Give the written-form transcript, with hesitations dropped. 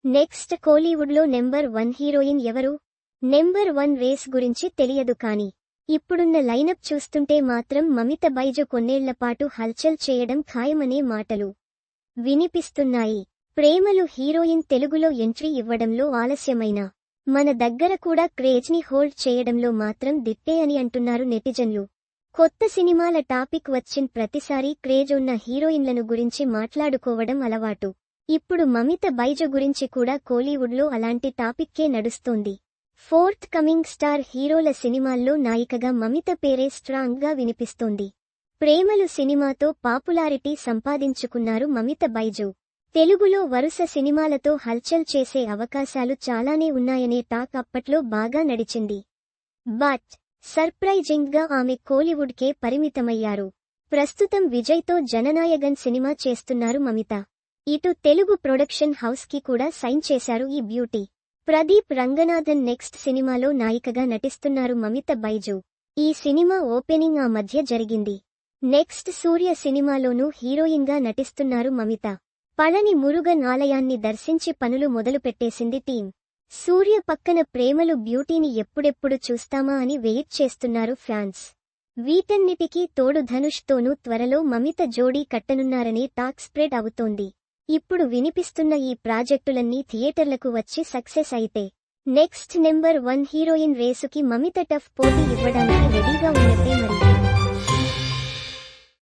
Next కోలీవుడ్లో number 1 heroine ఎవరు? Number 1 race గురించి తెలియదు కానీ ఇప్పుడున్న లైనప్ చూస్తుంటే మాత్రం మమిత బైజు కొన్నేళ్లపాటు హల్చల్ చేయడం ఖాయమనే మాటలు వినిపిస్తున్నాయి. ప్రేమలు హీరోయిన్ తెలుగులో ఎంట్రీ ఇవ్వడంలో ఆలస్యమైనా మన దగ్గర కూడా క్రేజ్ని హోల్డ్ చేయడంలో మాత్రం దిట్టే అని అంటున్నారు నెటిజన్లు. కొత్త సినిమాల టాపిక్ వచ్చిన ప్రతిసారీ క్రేజ్ ఉన్న హీరోయిన్లను గురించి మాట్లాడుకోవడం అలవాటు. ఇప్పుడు మమిత బైజు గురించి కూడా కోలీవుడ్లో అలాంటి టాపిక్కే నడుస్తోంది. ఫోర్త్ కమింగ్ స్టార్ హీరోల సినిమాల్లో నాయికగా మమిత పేరే స్ట్రాంగ్ గా వినిపిస్తోంది. ప్రేమలు సినిమాతో పాపులారిటీ సంపాదించుకున్నారు మమిత బైజు. తెలుగులో వరుస సినిమాలతో హల్చల్ చేసే అవకాశాలు చాలానే ఉన్నాయనే టాక్ అప్పట్లో బాగా నడిచింది. బట్ సర్ప్రైజింగ్ గా ఆమె కోలీవుడ్కే పరిమితమయ్యారు. ప్రస్తుతం విజయ్తో జననాయగన్ సినిమా చేస్తున్నారు మమిత. ఇటు తెలుగు ప్రొడక్షన్ హౌస్ కి కూడా సైన్ చేశారు ఈ బ్యూటీ. ప్రదీప్ రంగనాథన్ నెక్స్ట్ సినిమాలో నాయికగా నటిస్తున్నారు మమిత బైజు. ఈ సినిమా ఓపెనింగ్ ఆ మధ్య జరిగింది. నెక్స్ట్ సూర్య సినిమాలోనూ హీరోయిన్ గా నటిస్తున్నారు మమిత. పళని మురుగన్ ఆలయాన్ని దర్శించి పనులు మొదలుపెట్టేసింది టీం. సూర్య పక్కన ప్రేమలు బ్యూటీని ఎప్పుడెప్పుడు చూస్తామా అని వెయిట్ చేస్తున్నారు ఫ్యాన్స్. వీటన్నిటికీ తోడు ధనుష్ తోనూ త్వరలో మమిత జోడీ కట్టనున్నారనే టాక్ స్ప్రెడ్ అవుతోంది. ఇప్పుడు వినిపిస్తున్న ఈ ప్రాజెక్టులన్నీ థియేటర్లకు వచ్చి సక్సెస్ అయితే నెక్స్ట్ నెంబర్ 1 హీరోయిన్ రేసుకి మమిత టఫ్ పోటీ ఇవ్వడానికి రెడీగా ఉన్నట్టే మరి.